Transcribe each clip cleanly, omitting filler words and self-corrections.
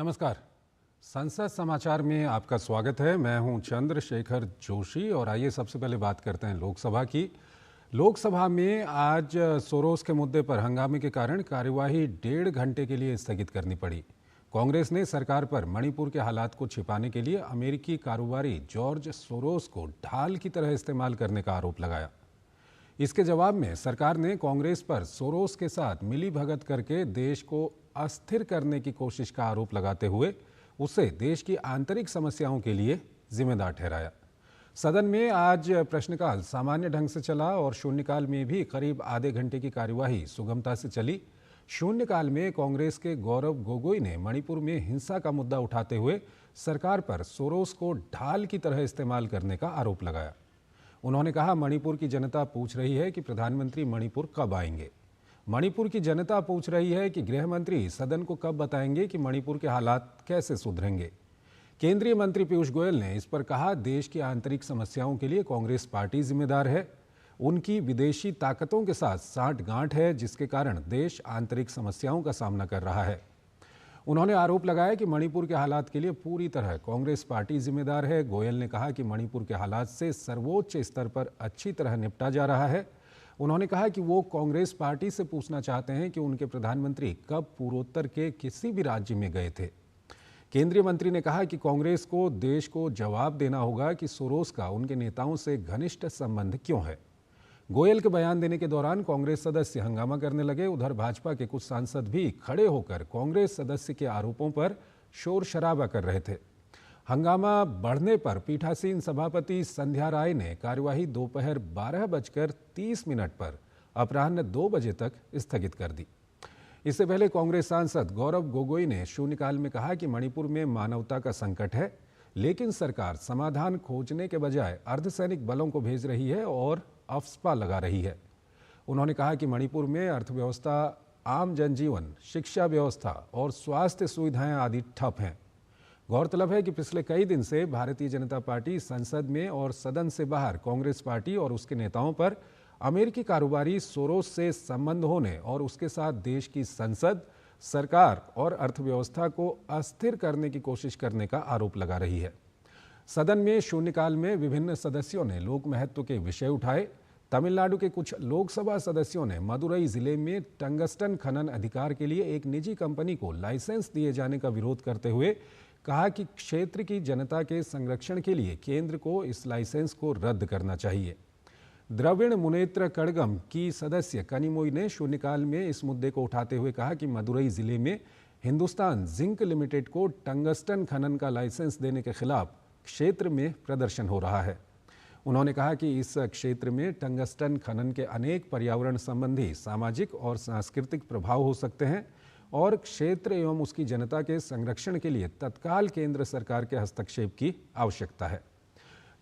नमस्कार। संसद समाचार में आपका स्वागत है। मैं हूं चंद्रशेखर जोशी और आइए सबसे पहले बात करते हैं लोकसभा की। लोकसभा में आज सोरोस के मुद्दे पर हंगामे के कारण कार्यवाही 1.5 घंटे के लिए स्थगित करनी पड़ी। कांग्रेस ने सरकार पर मणिपुर के हालात को छिपाने के लिए अमेरिकी कारोबारी जॉर्ज सोरोस को ढाल की तरह इस्तेमाल करने का आरोप लगाया। इसके जवाब में सरकार ने कांग्रेस पर सोरोस के साथ मिलीभगत करके देश को अस्थिर करने की कोशिश का आरोप लगाते हुए उसे देश की आंतरिक समस्याओं के लिए जिम्मेदार ठहराया। सदन में आज प्रश्नकाल सामान्य ढंग से चला और शून्यकाल में भी करीब आधे घंटे की कार्यवाही सुगमता से चली। शून्यकाल में कांग्रेस के गौरव गोगोई ने मणिपुर में हिंसा का मुद्दा उठाते हुए सरकार पर सोरोस को ढाल की तरह इस्तेमाल करने का आरोप लगाया। उन्होंने कहा, मणिपुर की जनता पूछ रही है कि प्रधानमंत्री मणिपुर कब आएंगे। मणिपुर की जनता पूछ रही है कि गृह मंत्री सदन को कब बताएंगे कि मणिपुर के हालात कैसे सुधरेंगे। केंद्रीय मंत्री पीयूष गोयल ने इस पर कहा, देश की आंतरिक समस्याओं के लिए कांग्रेस पार्टी जिम्मेदार है। उनकी विदेशी ताकतों के साथ साठगांठ है, जिसके कारण देश आंतरिक समस्याओं का सामना कर रहा है। उन्होंने आरोप लगाया कि मणिपुर के हालात के लिए पूरी तरह कांग्रेस पार्टी जिम्मेदार है। गोयल ने कहा कि मणिपुर के हालात से सर्वोच्च स्तर पर अच्छी तरह निपटा जा रहा है। उन्होंने कहा कि वो कांग्रेस पार्टी से पूछना चाहते हैं कि उनके प्रधानमंत्री कब पूर्वोत्तर के किसी भी राज्य में गए थे। केंद्रीय मंत्री ने कहा कि कांग्रेस को देश को जवाब देना होगा कि सोरोस का उनके नेताओं से घनिष्ठ संबंध क्यों है। गोयल के बयान देने के दौरान कांग्रेस सदस्य हंगामा करने लगे। उधर भाजपा के कुछ सांसद भी खड़े होकर कांग्रेस सदस्य के आरोपों पर शोर शराबा कर रहे थे। हंगामा बढ़ने पर पीठासीन सभापति संध्या राय ने कार्यवाही दोपहर 12:30 पर अपराह्न 2 बजे तक स्थगित कर दी। इससे पहले कांग्रेस सांसद गौरव गोगोई ने शून्यकाल में कहा कि मणिपुर में मानवता का संकट है, लेकिन सरकार समाधान खोजने के बजाय अर्धसैनिक बलों को भेज रही है और अफस्पा लगा रही है। उन्होंने कहा कि मणिपुर में अर्थव्यवस्था, आम जनजीवन, शिक्षा व्यवस्था और स्वास्थ्य सुविधाएं आदि ठप हैं। गौरतलब है कि पिछले कई दिन से भारतीय जनता पार्टी संसद में और सदन से बाहर कांग्रेस पार्टी और उसके नेताओं पर अमेरिकी कारोबारी सोरोस से संबंध होने और उसके साथ देश की संसद, सरकार और अर्थव्यवस्था को अस्थिर करने की कोशिश करने का आरोप लगा रही है। सदन में शून्यकाल में विभिन्न सदस्यों ने लोक महत्व के विषय उठाए। तमिलनाडु के कुछ लोकसभा सदस्यों ने मदुरई जिले में टंगस्टन खनन अधिकार के लिए एक निजी कंपनी को लाइसेंस दिए जाने का विरोध करते हुए कहा कि क्षेत्र की जनता के संरक्षण के लिए केंद्र को इस लाइसेंस को रद्द करना चाहिए। द्रविड़ मुनेत्र कड़गम की सदस्य कनिमोई ने शून्यकाल में इस मुद्दे को उठाते हुए कहा कि मदुरई जिले में हिंदुस्तान जिंक लिमिटेड को टंगस्टन खनन का लाइसेंस देने के खिलाफ क्षेत्र में प्रदर्शन हो रहा है। उन्होंने कहा कि इस क्षेत्र में टंगस्टन खनन के अनेक पर्यावरण संबंधी, सामाजिक और सांस्कृतिक प्रभाव हो सकते हैं और क्षेत्र एवं उसकी जनता के संरक्षण के लिए तत्काल केंद्र सरकार के हस्तक्षेप की आवश्यकता है।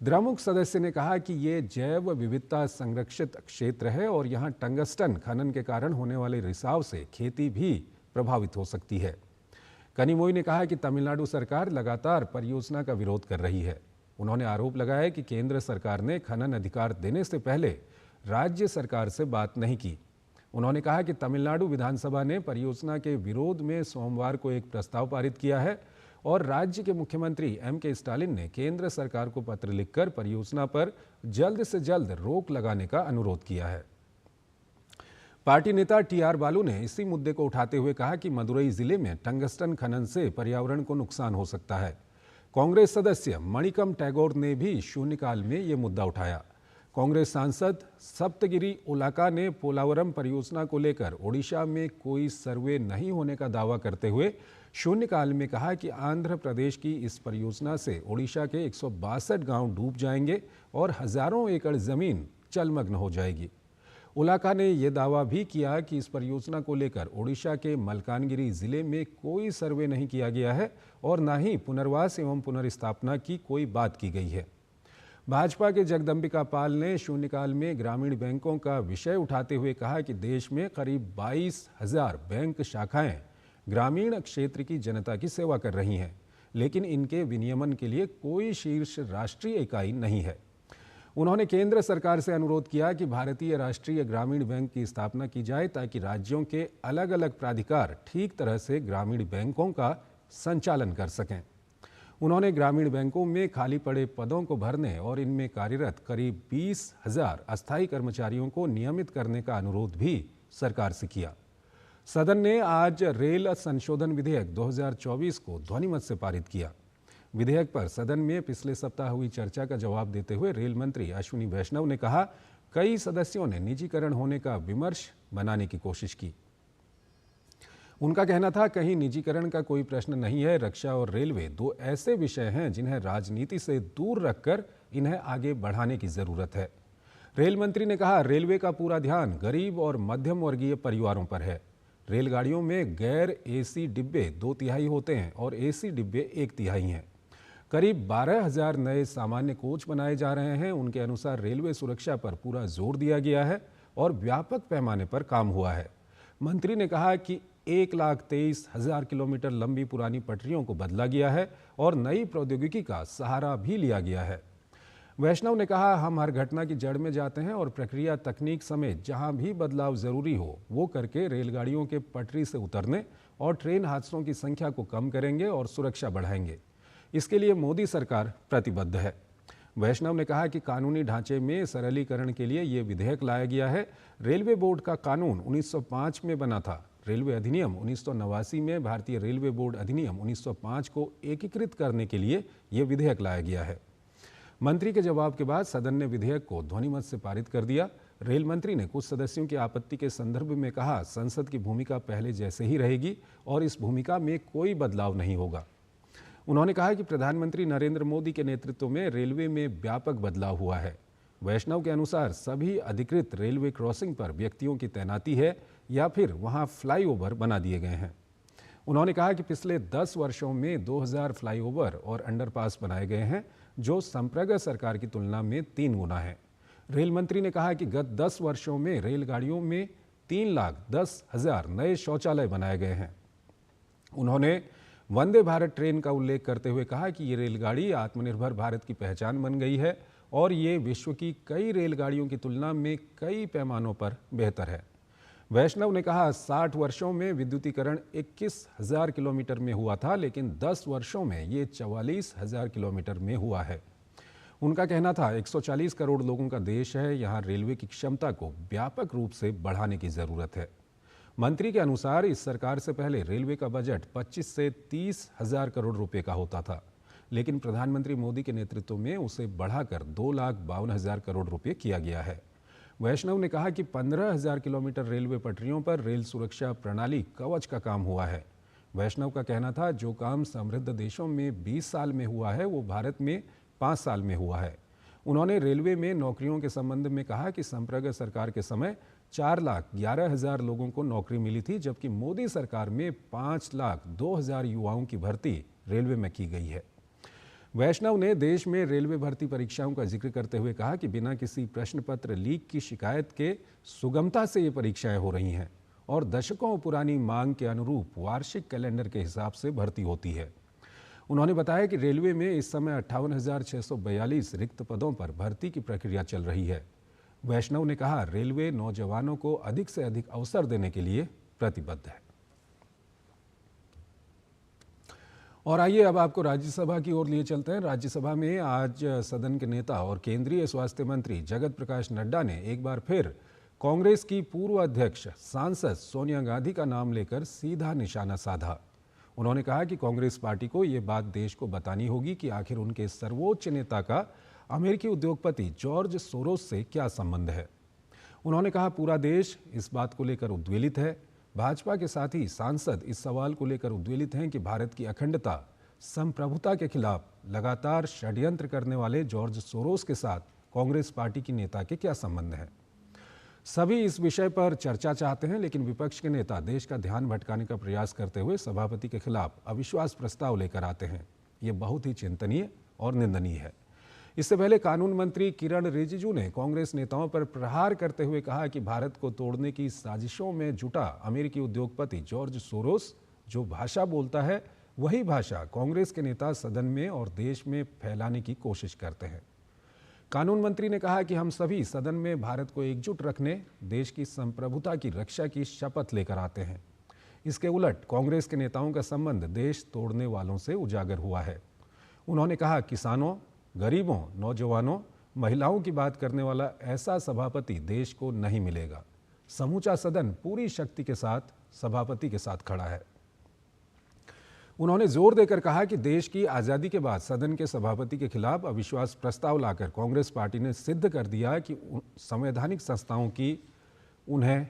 द्रमुक सदस्य ने कहा कि ये जैव विविधता संरक्षित क्षेत्र है और यहाँ टंगस्टन खनन के कारण होने वाले रिसाव से खेती भी प्रभावित हो सकती है। कनिमोई ने कहा कि तमिलनाडु सरकार लगातार परियोजना का विरोध कर रही है। उन्होंने आरोप लगाया कि केंद्र सरकार ने खनन अधिकार देने से पहले राज्य सरकार से बात नहीं की। उन्होंने कहा कि तमिलनाडु विधानसभा ने परियोजना के विरोध में सोमवार को एक प्रस्ताव पारित किया है और राज्य के मुख्यमंत्री M.K. स्टालिन ने केंद्र सरकार को पत्र लिखकर परियोजना पर जल्द से जल्द रोक लगाने का अनुरोध किया है। पार्टी नेता TR बालू ने इसी मुद्दे को उठाते हुए कहा कि मदुरई जिले में टंगस्टन खनन से पर्यावरण को नुकसान हो सकता है। कांग्रेस सदस्य मणिकम टैगोर ने भी शून्यकाल में ये मुद्दा उठाया। कांग्रेस सांसद सप्तगिरी उलाका ने पोलावरम परियोजना को लेकर ओडिशा में कोई सर्वे नहीं होने का दावा करते हुए शून्यकाल में कहा कि आंध्र प्रदेश की इस परियोजना से ओडिशा के 162 गांव डूब जाएंगे और हजारों एकड़ जमीन जलमग्न हो जाएगी। उलाका ने यह दावा भी किया कि इस परियोजना को लेकर ओडिशा के मलकानगिरी जिले में कोई सर्वे नहीं किया गया है और न ही पुनर्वास एवं पुनर्स्थापना की कोई बात की गई है। भाजपा के जगदम्बिका पाल ने शून्यकाल में ग्रामीण बैंकों का विषय उठाते हुए कहा कि देश में करीब 22,000 बैंक शाखाएं ग्रामीण क्षेत्र की जनता की सेवा कर रही हैं, लेकिन इनके विनियमन के लिए कोई शीर्ष राष्ट्रीय इकाई नहीं है। उन्होंने केंद्र सरकार से अनुरोध किया कि भारतीय राष्ट्रीय ग्रामीण बैंक की स्थापना की जाए ताकि राज्यों के अलग अलग प्राधिकार ठीक तरह से ग्रामीण बैंकों का संचालन कर सकें। उन्होंने ग्रामीण बैंकों में खाली पड़े पदों को भरने और इनमें कार्यरत करीब 20,000 अस्थायी कर्मचारियों को नियमित करने का अनुरोध भी सरकार से किया। सदन ने आज रेल संशोधन विधेयक 2024 को ध्वनिमत से पारित किया। विधेयक पर सदन में पिछले सप्ताह हुई चर्चा का जवाब देते हुए रेल मंत्री अश्विनी वैष्णव ने कहा, कई सदस्यों ने निजीकरण होने का विमर्श बनाने की कोशिश की। उनका कहना था, कहीं निजीकरण का कोई प्रश्न नहीं है। रक्षा और रेलवे दो ऐसे विषय हैं जिन्हें राजनीति से दूर रखकर इन्हें आगे बढ़ाने की जरूरत है। रेल मंत्री ने कहा, रेलवे का पूरा ध्यान गरीब और मध्यम वर्गीय परिवारों पर है। रेलगाड़ियों में गैर एसी डिब्बे 2/3 होते हैं और एसी डिब्बे 1/3 हैं। करीब 12,000 नए सामान्य कोच बनाए जा रहे हैं। उनके अनुसार रेलवे सुरक्षा पर पूरा जोर दिया गया है और व्यापक पैमाने पर काम हुआ है। मंत्री ने कहा कि 1,23,000 किलोमीटर लंबी पुरानी पटरियों को बदला गया है और नई प्रौद्योगिकी का सहारा भी लिया गया है। वैष्णव ने कहा, हम हर घटना की जड़ में जाते हैं और प्रक्रिया, तकनीक समेत जहां भी बदलाव जरूरी हो वो करके रेलगाड़ियों के पटरी से उतरने और ट्रेन हादसों की संख्या को कम करेंगे और सुरक्षा बढ़ाएंगे। इसके लिए मोदी सरकार प्रतिबद्ध है। वैष्णव ने कहा कि कानूनी ढांचे में सरलीकरण के लिए ये विधेयक लाया गया है। रेलवे बोर्ड का कानून 1905 में बना था। रेलवे अधिनियम 1989 में भारतीय रेलवे बोर्ड अधिनियम 1905 को एकीकृत करने के लिए ये विधेयक लाया गया है। मंत्री के जवाब के बाद सदन ने विधेयक को ध्वनिमत से पारित कर दिया। रेल मंत्री ने कुछ सदस्यों की आपत्ति के संदर्भ में कहा, संसद की भूमिका पहले जैसे ही रहेगी और इस भूमिका में कोई बदलाव नहीं होगा। उन्होंने कहा कि प्रधानमंत्री नरेंद्र मोदी के नेतृत्व में रेलवे में व्यापक बदलाव हुआ है। वैष्णव के अनुसार सभी अधिकृत रेलवे क्रॉसिंग पर व्यक्तियों की तैनाती है या फिर वहां फ्लाईओवर बना दिए गए हैं। उन्होंने कहा कि पिछले 10 वर्षों में 2000 फ्लाईओवर और अंडरपास बनाए गए हैं, जो संप्रग सरकार की तुलना में 3 गुना है। रेल मंत्री ने कहा कि गत 10 वर्षों में रेलगाड़ियों में 3,10,000 नए शौचालय बनाए गए हैं। उन्होंने वंदे भारत ट्रेन का उल्लेख करते हुए कहा कि ये रेलगाड़ी आत्मनिर्भर भारत की पहचान बन गई है और ये विश्व की कई रेलगाड़ियों की तुलना में कई पैमानों पर बेहतर है। वैष्णव ने कहा, 60 वर्षों में विद्युतीकरण 21,000 किलोमीटर में हुआ था, लेकिन 10 वर्षों में ये 44,000 किलोमीटर में हुआ है। उनका कहना था, 140 करोड़ लोगों का देश है, यहाँ रेलवे की क्षमता को व्यापक रूप से बढ़ाने की जरूरत है। मंत्री के अनुसार इस सरकार से पहले रेलवे का बजट 25 से 30,000 करोड़ रुपए का होता था, लेकिन प्रधानमंत्री मोदी के नेतृत्व में उसे बढ़ाकर 2,52,000 करोड़ रुपए किया गया है। वैष्णव ने कहा कि 15,000 किलोमीटर रेलवे पटरियों पर रेल सुरक्षा प्रणाली कवच का काम हुआ है। वैष्णव का कहना था, जो काम समृद्ध देशों में 20 साल में हुआ है वो भारत में 5 साल में हुआ है। उन्होंने रेलवे में नौकरियों के संबंध में कहा कि संप्रग सरकार के समय 4,11,000 लोगों को नौकरी मिली थी, जबकि मोदी सरकार में 5,02,000 युवाओं की भर्ती रेलवे में की गई है। वैष्णव ने देश में रेलवे भर्ती परीक्षाओं का जिक्र करते हुए कहा कि बिना किसी प्रश्न पत्र लीक की शिकायत के सुगमता से ये परीक्षाएं हो रही हैं और दशकों पुरानी मांग के अनुरूप वार्षिक कैलेंडर के हिसाब से भर्ती होती है। उन्होंने बताया कि रेलवे में इस समय 58,642 रिक्त पदों पर भर्ती की प्रक्रिया चल रही है। वैष्णव ने कहा, रेलवे नौजवानों को अधिक से अधिक अवसर देने के लिए प्रतिबद्ध है। और आइए अब आपको राज्यसभा की ओर लिए चलते हैं। राज्यसभा में आज सदन के नेता और केंद्रीय स्वास्थ्य मंत्री जगत प्रकाश नड्डा ने एक बार फिर कांग्रेस की पूर्व अध्यक्ष सांसद सोनिया गांधी का नाम लेकर सीधा निशाना साधा। उन्होंने कहा कि कांग्रेस पार्टी को ये बात देश को बतानी होगी कि आखिर उनके सर्वोच्च नेता का अमेरिकी उद्योगपति जॉर्ज सोरोस से क्या संबंध है। उन्होंने कहा, पूरा देश इस बात को लेकर उद्वेलित है। भाजपा के साथ ही सांसद इस सवाल को लेकर उद्वेलित हैं कि भारत की अखंडता, संप्रभुता के खिलाफ लगातार षड्यंत्र करने वाले जॉर्ज सोरोस के साथ कांग्रेस पार्टी की नेता के क्या संबंध हैं। सभी इस विषय पर चर्चा चाहते हैं, लेकिन विपक्ष के नेता देश का ध्यान भटकाने का प्रयास करते हुए सभापति के खिलाफ अविश्वास प्रस्ताव लेकर आते हैं। ये बहुत ही चिंतनीय और निंदनीय है। इससे पहले कानून मंत्री किरण रिजिजू ने कांग्रेस नेताओं पर प्रहार करते हुए कहा कि भारत को तोड़ने की साजिशों में जुटा अमेरिकी उद्योगपति जॉर्ज सोरोस जो भाषा बोलता है, वही भाषा कांग्रेस के नेता सदन में और देश में फैलाने की कोशिश करते हैं। कानून मंत्री ने कहा कि हम सभी सदन में भारत को एकजुट रखने, देश की संप्रभुता की रक्षा की शपथ लेकर आते हैं। इसके उलट कांग्रेस के नेताओं का संबंध देश तोड़ने वालों से उजागर हुआ है। उन्होंने कहा, किसानों, गरीबों, नौजवानों, महिलाओं की बात करने वाला ऐसा सभापति देश को नहीं मिलेगा। समूचा सदन पूरी शक्ति के साथ सभापति के साथ खड़ा है। उन्होंने जोर देकर कहा कि देश की आज़ादी के बाद सदन के सभापति के खिलाफ अविश्वास प्रस्ताव लाकर कांग्रेस पार्टी ने सिद्ध कर दिया कि संवैधानिक संस्थाओं की उन्हें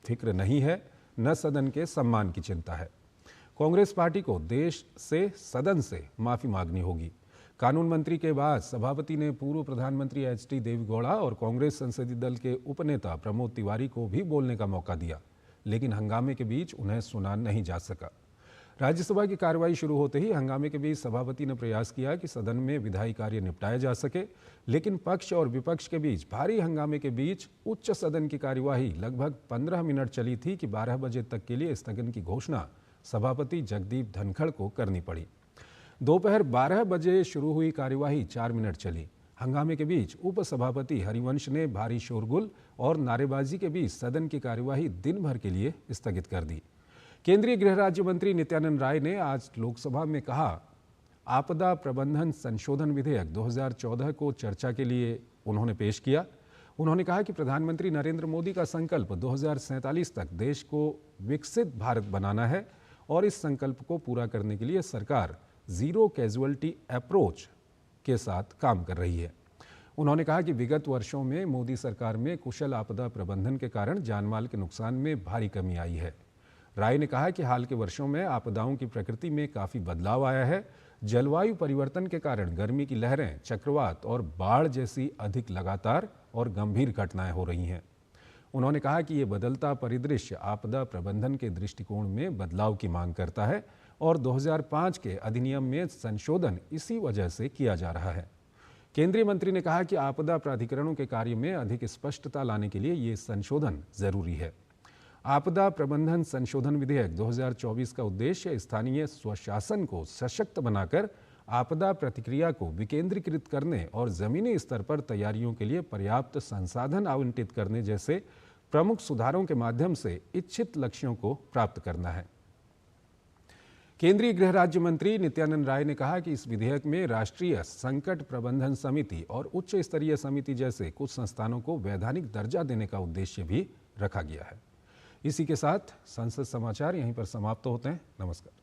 फिक्र नहीं है, न सदन के सम्मान की चिंता है। कांग्रेस पार्टी को देश से, सदन से माफी मांगनी होगी। कानून मंत्री के बाद सभापति ने पूर्व प्रधानमंत्री एच.डी. देवेगौड़ा और कांग्रेस संसदीय दल के उपनेता प्रमोद तिवारी को भी बोलने का मौका दिया, लेकिन हंगामे के बीच उन्हें सुना नहीं जा सका। राज्यसभा की कार्रवाई शुरू होते ही हंगामे के बीच सभापति ने प्रयास किया कि सदन में विधायी कार्य निपटाया जा सके, लेकिन पक्ष और विपक्ष के बीच भारी हंगामे के बीच उच्च सदन की कार्यवाही लगभग 15 मिनट चली थी कि 12 बजे तक के लिए स्थगन की घोषणा सभापति जगदीप धनखड़ को करनी पड़ी। दोपहर 12 बजे शुरू हुई कार्यवाही 4 मिनट चली। हंगामे के बीच उपसभापति हरिवंश ने भारी शोरगुल और नारेबाजी के बीच सदन की कार्यवाही दिन भर के लिए स्थगित कर दी। केंद्रीय गृह राज्य मंत्री नित्यानंद राय ने आज लोकसभा में कहा, आपदा प्रबंधन संशोधन विधेयक 2014 को चर्चा के लिए उन्होंने पेश किया। उन्होंने कहा कि प्रधानमंत्री नरेंद्र मोदी का संकल्प 2047 तक देश को विकसित भारत बनाना है और इस संकल्प को पूरा करने के लिए सरकार जीरो कैजुअल्टी अप्रोच के साथ काम कर रही है। उन्होंने कहा कि विगत वर्षों में मोदी सरकार में कुशल आपदा प्रबंधन के कारण जानमाल के नुकसान में भारी कमी आई है। राय ने कहा कि हाल के वर्षों में आपदाओं की प्रकृति में काफ़ी बदलाव आया है। जलवायु परिवर्तन के कारण गर्मी की लहरें, चक्रवात और बाढ़ जैसी अधिक लगातार और गंभीर घटनाएं हो रही हैं। उन्होंने कहा कि ये बदलता परिदृश्य आपदा प्रबंधन के दृष्टिकोण में बदलाव की मांग करता है और 2005 के अधिनियम में संशोधन इसी वजह से किया जा रहा है। केंद्रीय मंत्री ने कहा कि आपदा प्राधिकरणों के कार्य में अधिक स्पष्टता लाने के लिए ये संशोधन जरूरी है। आपदा प्रबंधन संशोधन विधेयक 2024 का उद्देश्य स्थानीय स्वशासन को सशक्त बनाकर आपदा प्रतिक्रिया को विकेंद्रीकृत करने और जमीनी स्तर पर तैयारियों के लिए पर्याप्त संसाधन आवंटित करने जैसे प्रमुख सुधारों के माध्यम से इच्छित लक्ष्यों को प्राप्त करना है। केंद्रीय गृह राज्य मंत्री नित्यानंद राय ने कहा कि इस विधेयक में राष्ट्रीय संकट प्रबंधन समिति और उच्च स्तरीय समिति जैसे कुछ संस्थानों को वैधानिक दर्जा देने का उद्देश्य भी रखा गया है। इसी के साथ संसद समाचार यहीं पर समाप्त होते हैं। नमस्कार।